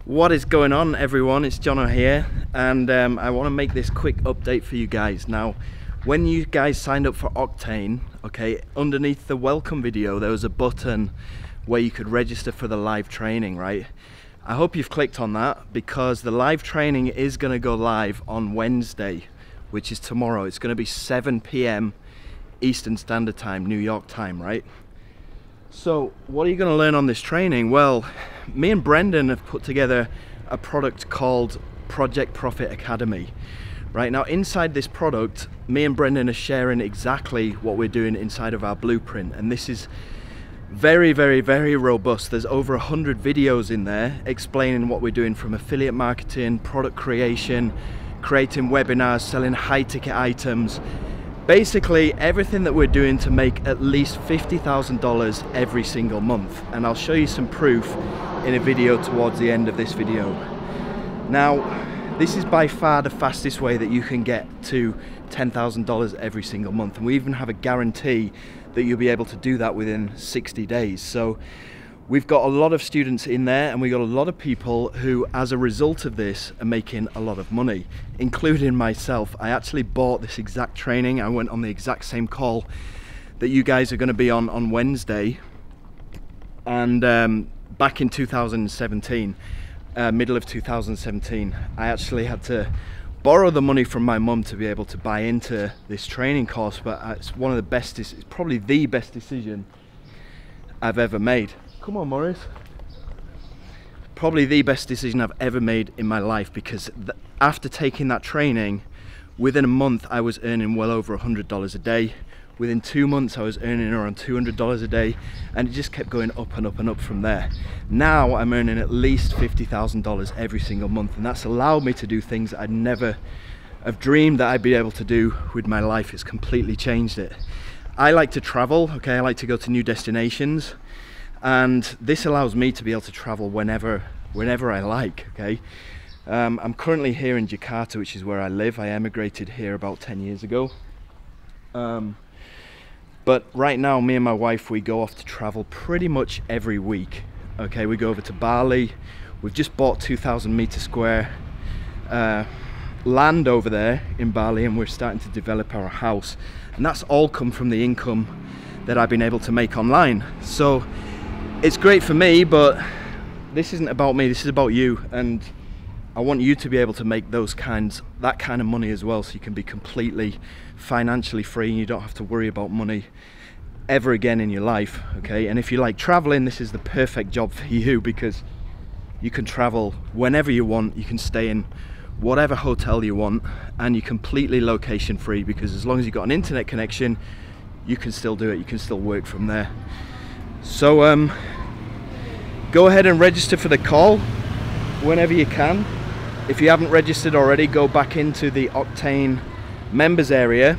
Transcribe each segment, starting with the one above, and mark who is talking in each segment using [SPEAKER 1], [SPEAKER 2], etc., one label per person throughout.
[SPEAKER 1] What is going on, everyone? It's Jono here, and I want to make this quick update for you guys. Now, when you guys signed up for Octane, okay, underneath the welcome video there was a button where you could register for the live training, right? I hope you've clicked on that, because the live training is going to go live on Wednesday, which is tomorrow. It's going to be 7 p.m. Eastern Standard Time, New York time, right? So what are you going to learn on this training? Well, me and Brendan have put together a product called Project Profit Academy. Right now, inside this product, me and Brendan are sharing exactly what we're doing inside of our blueprint, and this is very robust. There's over 100 videos in there explaining what we're doing, from affiliate marketing, product creation, creating webinars, selling high ticket items. Basically everything that we're doing to make at least $50,000 every single month, and I'll show you some proof in a video towards the end of this video. Now, this is by far the fastest way that you can get to $10,000 every single month, and we even have a guarantee that you'll be able to do that within 60 days. So we've got a lot of students in there, and we've got a lot of people who, as a result of this, are making a lot of money, including myself. I actually bought this exact training. I went on the exact same call that you guys are going to be on Wednesday, and back in 2017, middle of 2017, I actually had to borrow the money from my mum to be able to buy into this training course, but it's one of the best, it's probably the best decision I've ever made. Come on, Morris. Probably the best decision I've ever made in my life, because after taking that training, within a month I was earning well over $100 a day. Within 2 months I was earning around $200 a day, and it just kept going up and up and up from there. Now I'm earning at least $50,000 every single month, and that's allowed me to do things I'd never have dreamed that I'd be able to do with my life. It's completely changed it. I like to travel, okay? I like to go to new destinations, and this allows me to be able to travel whenever I like, okay? I'm currently here in Jakarta, which is where I live. I emigrated here about 10 years ago. But right now, me and my wife, we go off to travel pretty much every week, okay? We go over to Bali. We've just bought 2,000 meter square land over there in Bali, and we're starting to develop our house. And that's all come from the income that I've been able to make online. So it's great for me, but this isn't about me, this is about you, and I want you to be able to make that kind of money as well, so you can be completely financially free and you don't have to worry about money ever again in your life, okay? And if you like traveling, this is the perfect job for you, because you can travel whenever you want, you can stay in whatever hotel you want, and you're completely location free, because as long as you've got an internet connection, you can still do it, you can still work from there. So go ahead and register for the call whenever you can. If you haven't registered already, go back into the Octane members area,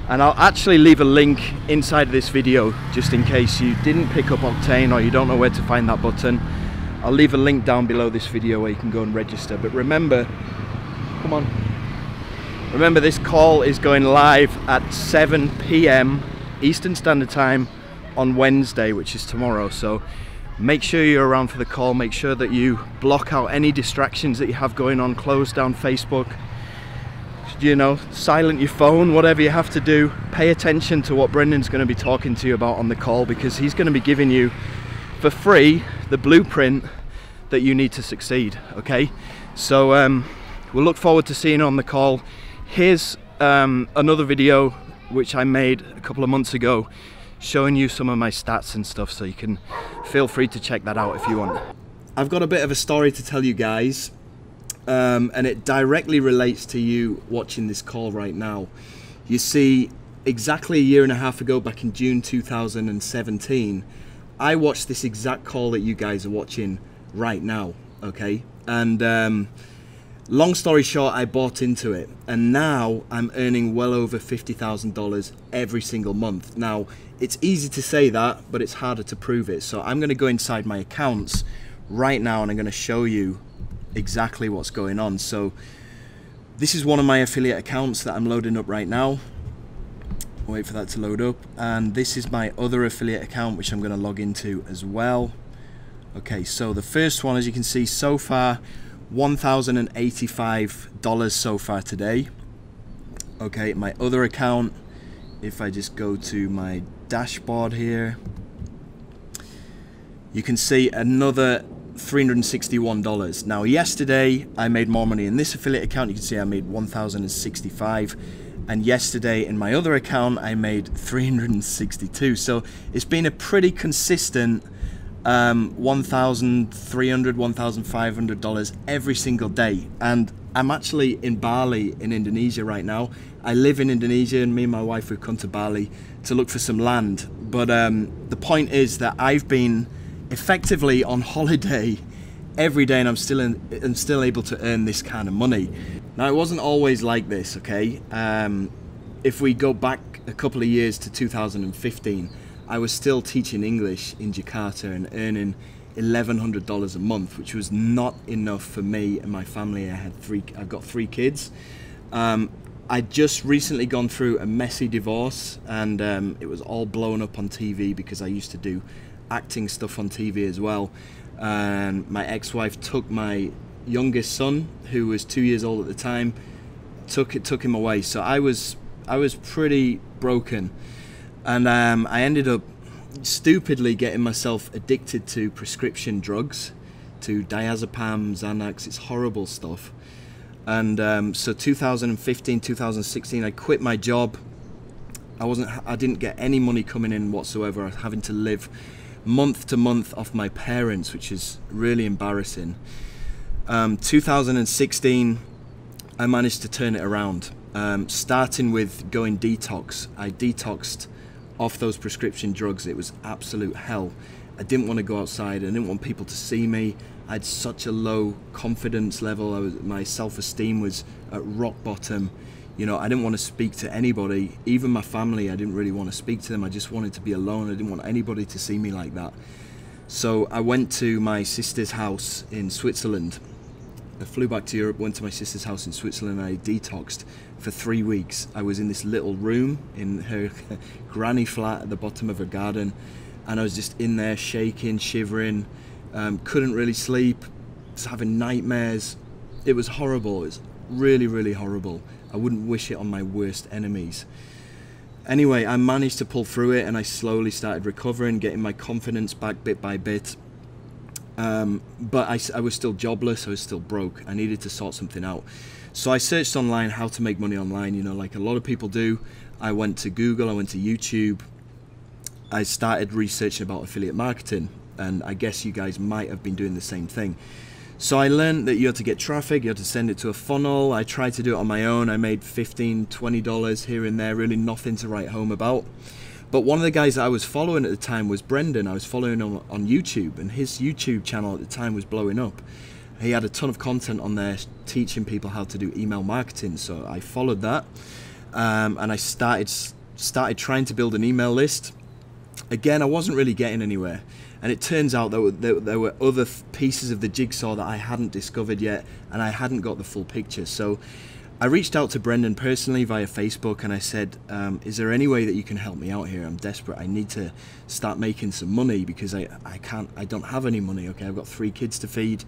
[SPEAKER 1] and I'll actually leave a link inside of this video just in case you didn't pick up Octane or you don't know where to find that button. I'll leave a link down below this video where you can go and register. But remember, come on, remember, this call is going live at 7 p.m. Eastern Standard Time on Wednesday, which is tomorrow. So make sure you're around for the call. Make sure that you block out any distractions that you have going on. Close down Facebook, you know, silent your phone, whatever you have to do. Pay attention to what Brendan's going to be talking to you about on the call, because he's going to be giving you for free the blueprint that you need to succeed, okay? So we'll look forward to seeing you on the call. Here's another video which I made a couple of months ago, showing you some of my stats and stuff, so you can feel free to check that out if you want. I've got a bit of a story to tell you guys, and it directly relates to you watching this call right now. You see, exactly a year and a half ago, back in June 2017, I watched this exact call that you guys are watching right now, okay? And long story short, I bought into it, and now I'm earning well over $50,000 every single month. Now, it's easy to say that, but it's harder to prove it. So I'm going to go inside my accounts right now, and I'm going to show you exactly what's going on. So this is one of my affiliate accounts that I'm loading up right now. Wait for that to load up. And this is my other affiliate account, which I'm going to log into as well. Okay, so the first one, as you can see so far, $1,085 so far today. Okay, my other account, if I just go to my dashboard here, you can see another $361. Now yesterday I made more money in this affiliate account. You can see I made $1,065, and yesterday in my other account I made $362. So it's been a pretty consistent $1,300, $1,500 every single day. And I'm actually in Bali in Indonesia right now. I live in Indonesia, and me and my wife, we've come to Bali to look for some land. But the point is that I've been effectively on holiday every day, and I'm still able to earn this kind of money. Now, it wasn't always like this, okay? If we go back a couple of years to 2015, I was still teaching English in Jakarta and earning $1,100 a month, which was not enough for me and my family. I've got 3 kids. I'd just recently gone through a messy divorce, and it was all blown up on TV because I used to do acting stuff on TV as well. And my ex-wife took my youngest son, who was 2 years old at the time, took him away. So I was pretty broken, and I ended up stupidly getting myself addicted to prescription drugs, to diazepam, Xanax. It's horrible stuff. And so 2015, 2016, I quit my job. I didn't get any money coming in whatsoever. I was having to live month to month off my parents, which is really embarrassing. 2016, I managed to turn it around, starting with going detox. I detoxed off those prescription drugs. It was absolute hell. I didn't want to go outside. I didn't want people to see me. I had such a low confidence level. My self-esteem was at rock bottom. You know, I didn't want to speak to anybody, even my family. I didn't really want to speak to them. I just wanted to be alone. I didn't want anybody to see me like that. So I went to my sister's house in Switzerland. I flew back to Europe, went to my sister's house in Switzerland, and I detoxed for 3 weeks. I was in this little room in her granny flat at the bottom of her garden, and I was just in there shaking, shivering, couldn't really sleep, was having nightmares. It was horrible. It was really, really horrible. I wouldn't wish it on my worst enemies. Anyway, I managed to pull through it, and I slowly started recovering, getting my confidence back bit by bit. But I was still jobless. I was still broke. I needed to sort something out. So I searched online how to make money online, you know, like a lot of people do. I went to Google, I went to YouTube. I started researching about affiliate marketing, and I guess you guys might have been doing the same thing. So I learned that you had to get traffic, you had to send it to a funnel. I tried to do it on my own. I made $15, $20 here and there, really nothing to write home about. But one of the guys that I was following at the time was Brendan. I was following him on YouTube, and his YouTube channel at the time was blowing up. He had a ton of content on there teaching people how to do email marketing. So I followed that, and I started trying to build an email list. Again, I wasn't really getting anywhere. And it turns out that there were other pieces of the jigsaw that I hadn't discovered yet, and I hadn't got the full picture. So I reached out to Brendan personally via Facebook, and I said, is there any way that you can help me out here? I'm desperate. I need to start making some money because I don't have any money. Okay, I've got 3 kids to feed.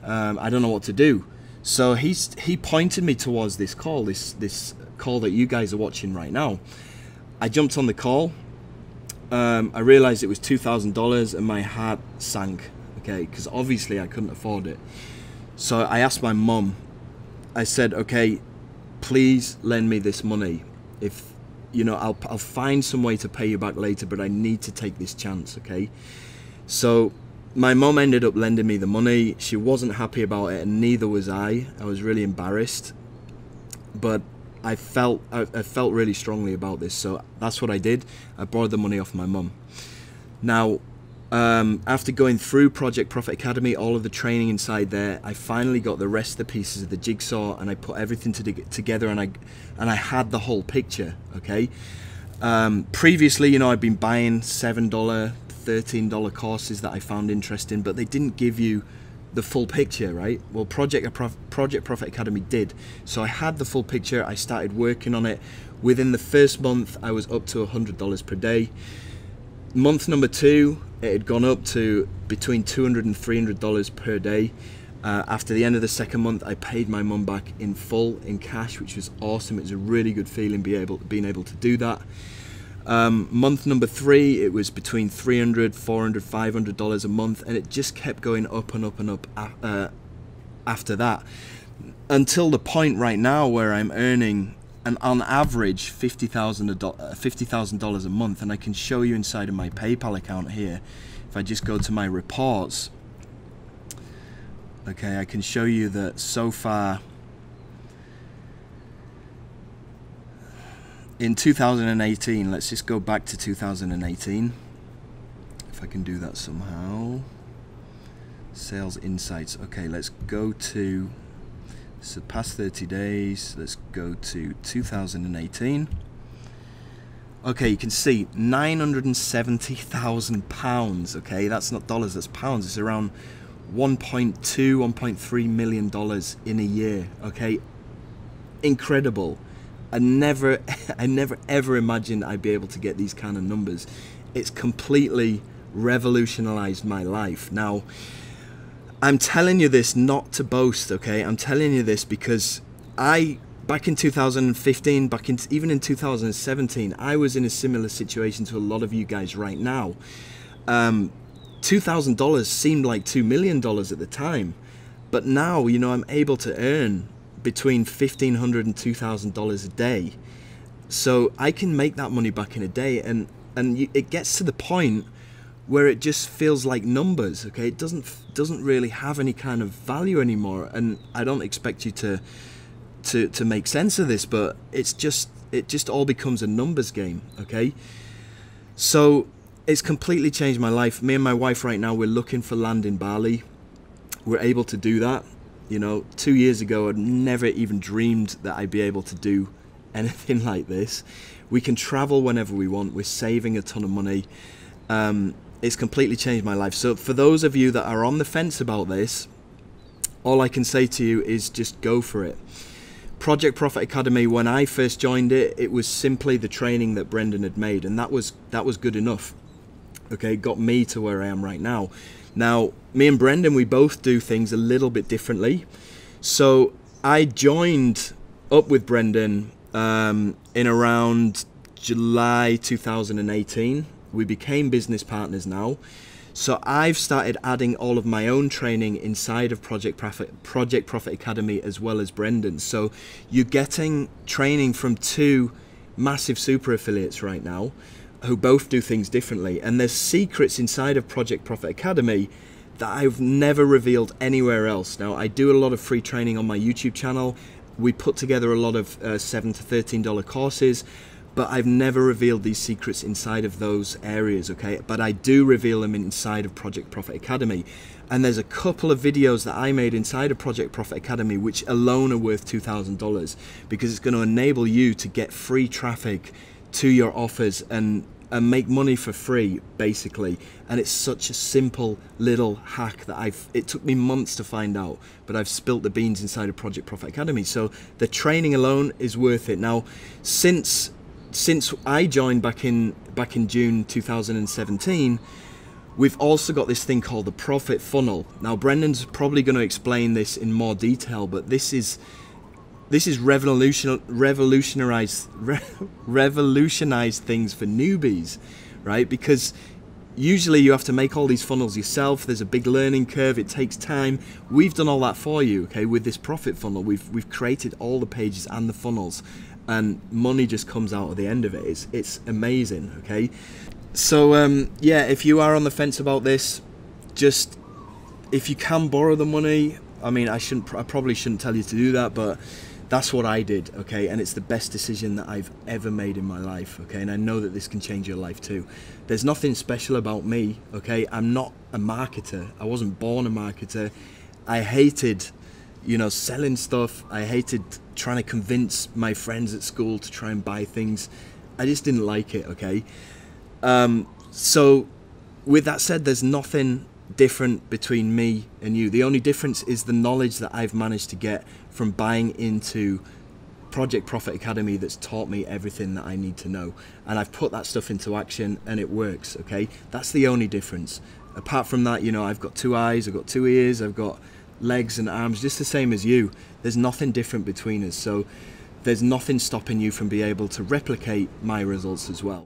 [SPEAKER 1] I don't know what to do. So he pointed me towards this call, this call that you guys are watching right now. I jumped on the call. I realized it was $2,000, and my heart sank, okay, because obviously I couldn't afford it. So I asked my mum. I said, okay, please lend me this money. If, you know, I'll find some way to pay you back later, but I need to take this chance, okay? So my mum ended up lending me the money. She wasn't happy about it, and neither was I. I was really embarrassed, but I felt really strongly about this, so that's what I did. I borrowed the money off my mum. Now, after going through Project Profit Academy, all of the training inside there, I finally got the rest of the pieces of the jigsaw, and I put everything together, and I had the whole picture. Okay. Previously, you know, I'd been buying $7, $13 courses that I found interesting, but they didn't give you the full picture, right? Well, Project Profit Academy did. So I had the full picture. I started working on it. Within the first month, I was up to $100 per day. Month number 2, it had gone up to between $200 and $300 per day. After the end of the second month, I paid my mum back in full in cash, which was awesome. It was a really good feeling being able to do that. Month number 3, it was between $300, $400, $500 a month, and it just kept going up and up and up after that, until the point right now where I'm earning on average $50,000 a month. And I can show you inside of my PayPal account here. If I just go to my reports, okay, I can show you that so far in 2018, let's just go back to 2018, if I can do that somehow. Sales insights. Okay, let's go to, so past 30 days, let's go to 2018. Okay, you can see £970,000. Okay, that's not dollars, that's pounds. It's around $1.2, $1.3 million in a year. Okay, incredible. I never ever imagined I'd be able to get these kind of numbers. It's completely revolutionized my life. Now, I'm telling you this not to boast, okay? I'm telling you this because back in 2015, even in 2017, I was in a similar situation to a lot of you guys right now. $2,000 seemed like $2 million at the time, but now, you know, I'm able to earn between $1,500 and $2,000 a day. So I can make that money back in a day, and it gets to the point where it just feels like numbers, okay? It doesn't really have any kind of value anymore, and I don't expect you to make sense of this, but it just all becomes a numbers game, okay? So it's completely changed my life. Me and my wife right now, we're looking for land in Bali. We're able to do that. You know, 2 years ago, I'd never even dreamed that I'd be able to do anything like this. We can travel whenever we want. We're saving a ton of money. It's completely changed my life. So for those of you that are on the fence about this, all I can say to you is just go for it. Project Profit Academy, when I first joined it, it was simply the training that Brendan had made, and that was good enough. Okay, got me to where I am right now. Now, me and Brendan, we both do things a little bit differently. So I joined up with Brendan in around July 2018. We became business partners now. So I've started adding all of my own training inside of Project Profit Academy as well as Brendan. So you're getting training from 2 massive super affiliates right now who both do things differently. And there's secrets inside of Project Profit Academy that I've never revealed anywhere else. Now, I do a lot of free training on my YouTube channel. We put together a lot of $7 to $13 courses, but I've never revealed these secrets inside of those areas, okay? But I do reveal them inside of Project Profit Academy. And there's a couple of videos that I made inside of Project Profit Academy which alone are worth $2,000, because it's going to enable you to get free traffic to your offers and make money for free, basically. And it's such a simple little hack that it took me months to find out, but I've spilt the beans inside of Project Profit Academy. So the training alone is worth it. Now, since I joined back in June 2017, we've also got this thing called the Profit Funnel. Now, Brendan's probably going to explain this in more detail, but this is revolutionized things for newbies, right? Because usually you have to make all these funnels yourself. There's a big learning curve. It takes time. We've done all that for you, okay? With this Profit Funnel, we've created all the pages and the funnels, and money just comes out at the end of it. It's amazing, okay? So yeah, if you are on the fence about this, just, if you can borrow the money, I mean, I probably shouldn't tell you to do that, but that's what I did, okay? And it's the best decision that I've ever made in my life, okay? And I know that this can change your life too. There's nothing special about me, okay? I'm not a marketer. I wasn't born a marketer. I hated, you know, selling stuff. I hated trying to convince my friends at school to try and buy things. I just didn't like it, okay? So with that said, there's nothing different between me and you. The only difference is the knowledge that I've managed to get from buying into Project Profit Academy that's taught me everything that I need to know, and I've put that stuff into action and it works. Okay, that's the only difference. Apart from that, you know, I've got 2 eyes, I've got 2 ears, I've got legs and arms just the same as you. There's nothing different between us, so there's nothing stopping you from being able to replicate my results as well.